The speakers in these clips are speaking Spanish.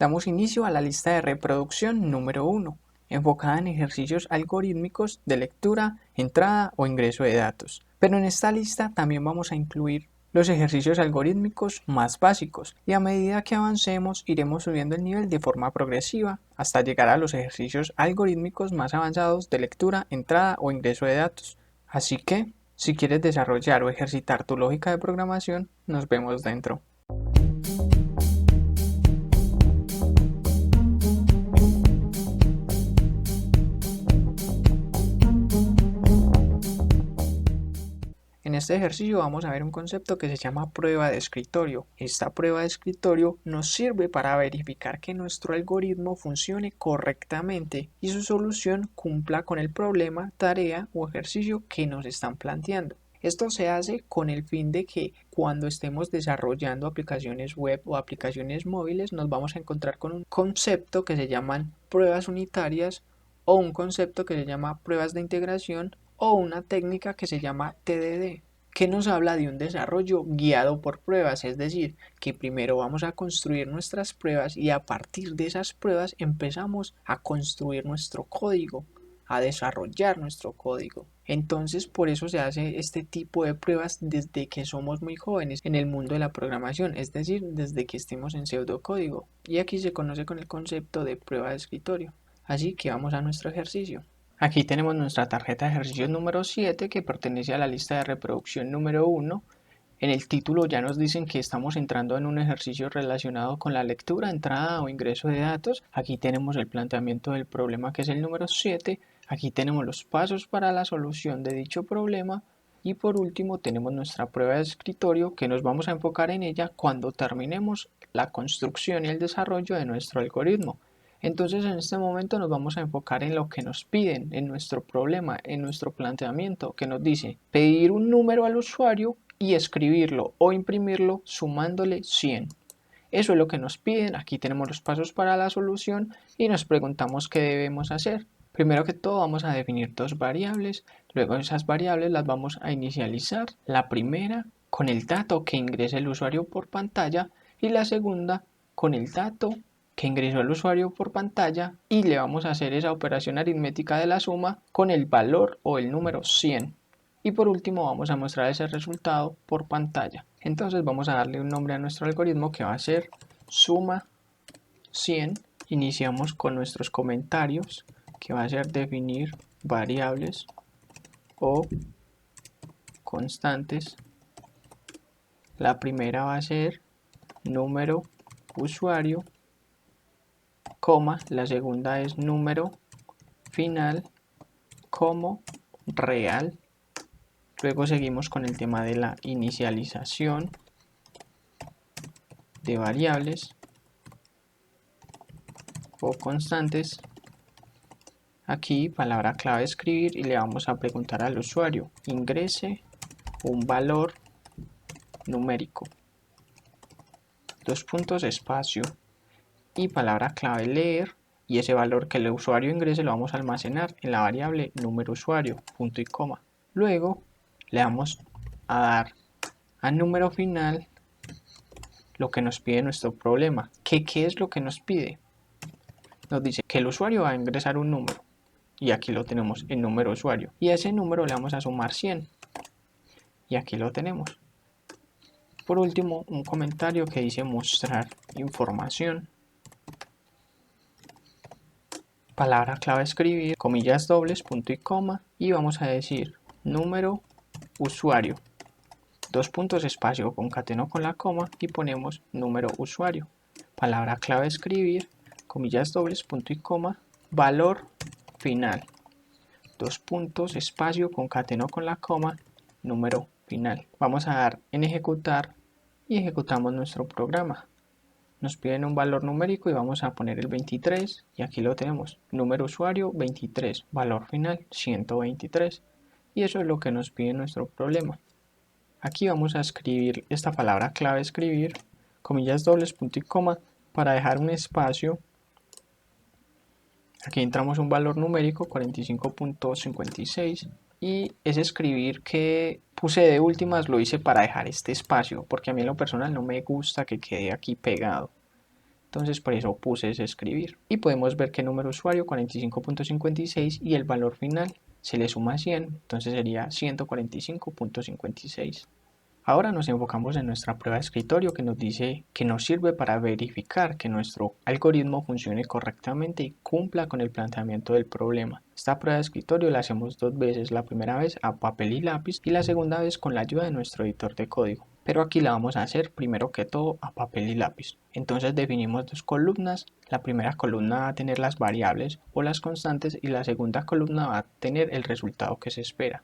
Damos inicio a la lista de reproducción número 1, enfocada en ejercicios algorítmicos de lectura, entrada o ingreso de datos. Pero en esta lista también vamos a incluir los ejercicios algorítmicos más básicos y a medida que avancemos iremos subiendo el nivel de forma progresiva hasta llegar a los ejercicios algorítmicos más avanzados de lectura, entrada o ingreso de datos. Así que, si quieres desarrollar o ejercitar tu lógica de programación, nos vemos dentro. En este ejercicio vamos a ver un concepto que se llama prueba de escritorio. Esta prueba de escritorio nos sirve para verificar que nuestro algoritmo funcione correctamente y su solución cumpla con el problema, tarea o ejercicio que nos están planteando. Esto se hace con el fin de que cuando estemos desarrollando aplicaciones web o aplicaciones móviles nos vamos a encontrar con un concepto que se llaman pruebas unitarias o un concepto que se llama pruebas de integración o una técnica que se llama TDD, que nos habla de un desarrollo guiado por pruebas, es decir, que primero vamos a construir nuestras pruebas y a partir de esas pruebas empezamos a construir nuestro código, a desarrollar nuestro código. Entonces, por eso se hace este tipo de pruebas desde que somos muy jóvenes en el mundo de la programación, es decir, desde que estemos en pseudocódigo. Y aquí se conoce con el concepto de prueba de escritorio. Así que vamos a nuestro ejercicio. Aquí tenemos nuestra tarjeta de ejercicios número 7 que pertenece a la lista de reproducción número 1. En el título ya nos dicen que estamos entrando en un ejercicio relacionado con la lectura, entrada o ingreso de datos. Aquí tenemos el planteamiento del problema que es el número 7. Aquí tenemos los pasos para la solución de dicho problema. Y por último tenemos nuestra prueba de escritorio que nos vamos a enfocar en ella cuando terminemos la construcción y el desarrollo de nuestro algoritmo. Entonces en este momento nos vamos a enfocar en lo que nos piden, en nuestro problema, en nuestro planteamiento, que nos dice pedir un número al usuario y escribirlo o imprimirlo sumándole 100. Eso es lo que nos piden, aquí tenemos los pasos para la solución y nos preguntamos qué debemos hacer. Primero que todo vamos a definir dos variables, luego esas variables las vamos a inicializar. La primera con el dato que ingrese el usuario por pantalla y la segunda con el dato que ingresó el usuario por pantalla y le vamos a hacer esa operación aritmética de la suma con el valor o el número 100. Y por último vamos a mostrar ese resultado por pantalla. Entonces vamos a darle un nombre a nuestro algoritmo que va a ser suma 100. Iniciamos con nuestros comentarios que va a ser definir variables o constantes. La primera va a ser número usuario, coma, la segunda es número final como real. Luego seguimos con el tema de la inicialización de variables o constantes. Aquí palabra clave escribir y le vamos a preguntar al usuario ingrese un valor numérico, dos puntos espacio y palabra clave leer, y ese valor que el usuario ingrese lo vamos a almacenar en la variable número usuario, punto y coma. Luego le vamos a dar al número final lo que nos pide nuestro problema. ¿Qué es lo que nos pide? Nos dice que el usuario va a ingresar un número y aquí lo tenemos, el número usuario, y a ese número le vamos a sumar 100 y aquí lo tenemos. Por último, un comentario que dice mostrar información, palabra clave escribir, comillas dobles, punto y coma, y vamos a decir número usuario, dos puntos espacio, concateno con la coma y ponemos número usuario, palabra clave escribir, comillas dobles, punto y coma, valor final, dos puntos espacio, concateno con la coma, número final. Vamos a dar en ejecutar y ejecutamos nuestro programa. Nos piden un valor numérico y vamos a poner el 23 y aquí lo tenemos, número usuario 23, valor final 123, y eso es lo que nos pide nuestro problema. Aquí vamos a escribir esta palabra clave escribir, comillas dobles, punto y coma, para dejar un espacio. Aquí entramos un valor numérico 45.56 y ese escribir que puse de últimas lo hice para dejar este espacio porque a mí en lo personal no me gusta que quede aquí pegado. Entonces por eso puse ese escribir. Y podemos ver que el número de usuario 45.56 y el valor final se le suma 100, entonces sería 145.56. Ahora nos enfocamos en nuestra prueba de escritorio que nos dice que nos sirve para verificar que nuestro algoritmo funcione correctamente y cumpla con el planteamiento del problema. Esta prueba de escritorio la hacemos dos veces, la primera vez a papel y lápiz y la segunda vez con la ayuda de nuestro editor de código. Pero aquí la vamos a hacer primero que todo a papel y lápiz. Entonces definimos dos columnas. La primera columna va a tener las variables o las constantes y la segunda columna va a tener el resultado que se espera.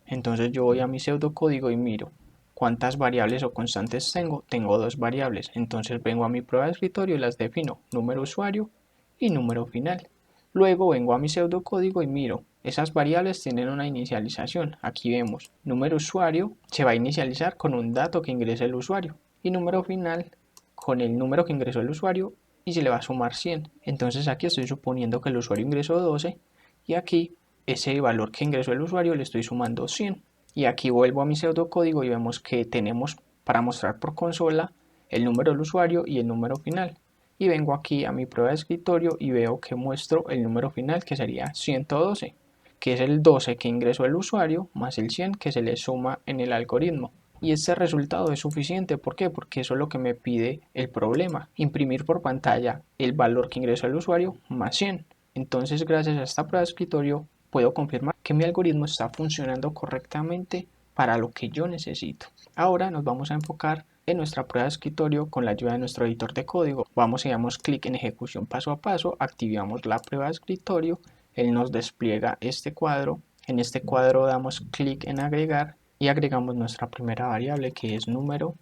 Entonces yo voy a mi pseudocódigo y miro ¿cuántas variables o constantes tengo? Tengo dos variables, entonces vengo a mi prueba de escritorio y las defino, número usuario y número final. Luego vengo a mi pseudocódigo y miro, esas variables tienen una inicialización. Aquí vemos, número usuario se va a inicializar con un dato que ingrese el usuario y número final con el número que ingresó el usuario y se le va a sumar 100. Entonces aquí estoy suponiendo que el usuario ingresó 12 y aquí ese valor que ingresó el usuario le estoy sumando 100. Y aquí vuelvo a mi pseudocódigo y vemos que tenemos para mostrar por consola el número del usuario y el número final. Y vengo aquí a mi prueba de escritorio y veo que muestro el número final que sería 112, que es el 12 que ingresó el usuario más el 100 que se le suma en el algoritmo. Y este resultado es suficiente, ¿por qué? Porque eso es lo que me pide el problema, imprimir por pantalla el valor que ingresó el usuario más 100. Entonces gracias a esta prueba de escritorio puedo confirmar que mi algoritmo está funcionando correctamente para lo que yo necesito. Ahora nos vamos a enfocar en nuestra prueba de escritorio con la ayuda de nuestro editor de código. Vamos y damos clic en ejecución paso a paso, activamos la prueba de escritorio, él nos despliega este cuadro. En este cuadro damos clic en agregar y agregamos nuestra primera variable que es número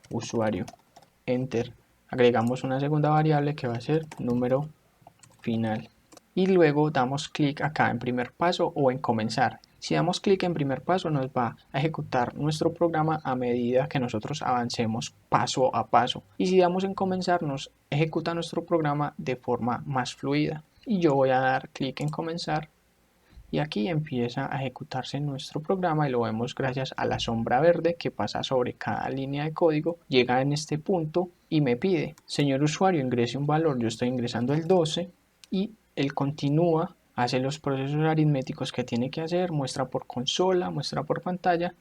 usuario. Enter. Agregamos una segunda variable que va a ser número final. Y luego damos clic acá en primer paso o en comenzar. Si damos clic en primer paso nos va a ejecutar nuestro programa a medida que nosotros avancemos paso a paso. Y si damos en comenzar nos ejecuta nuestro programa de forma más fluida. Y yo voy a dar clic en comenzar y aquí empieza a ejecutarse nuestro programa y lo vemos gracias a la sombra verde que pasa sobre cada línea de código. Llega en este punto y me pide, señor usuario, ingrese un valor. Yo estoy ingresando el 12 y él continúa, hace los procesos aritméticos que tiene que hacer, muestra por consola, muestra por pantalla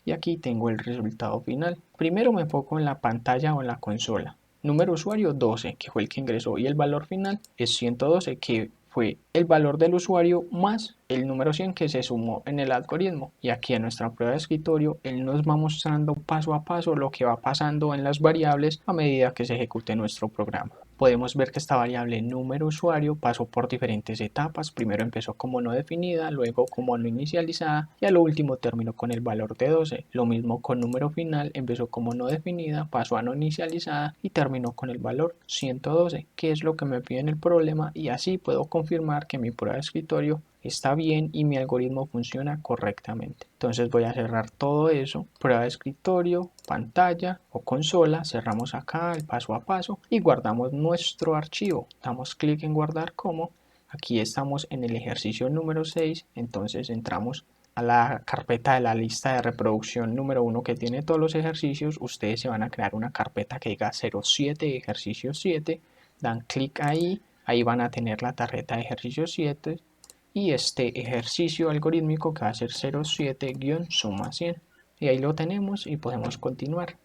y aquí tengo el resultado final. Primero me enfoco en la pantalla o en la consola. Número usuario 12, que fue el que ingresó, y el valor final es 112, que fue el valor del usuario más el número 100 que se sumó en el algoritmo. Y aquí en nuestra prueba de escritorio, él nos va mostrando paso a paso lo que va pasando en las variables a medida que se ejecute nuestro programa. Podemos ver que esta variable número usuario pasó por diferentes etapas. Primero empezó como no definida, luego como no inicializada y a lo último terminó con el valor de 12. Lo mismo con número final, empezó como no definida, pasó a no inicializada y terminó con el valor 112, que es lo que me pide en el problema, y así puedo confirmar que mi prueba de escritorio está bien y mi algoritmo funciona correctamente. Entonces voy a cerrar todo eso, prueba de escritorio, pantalla o consola, cerramos acá el paso a paso y guardamos nuestro archivo. Damos clic en guardar como, aquí estamos en el ejercicio número 6, entonces entramos a la carpeta de la lista de reproducción número 1 que tiene todos los ejercicios. Ustedes se van a crear una carpeta que diga 07 ejercicio 7, dan clic ahí, ahí van a tener la tarjeta de ejercicio 7 y este ejercicio algorítmico que va a ser 07-suma 100 y ahí lo tenemos y podemos continuar.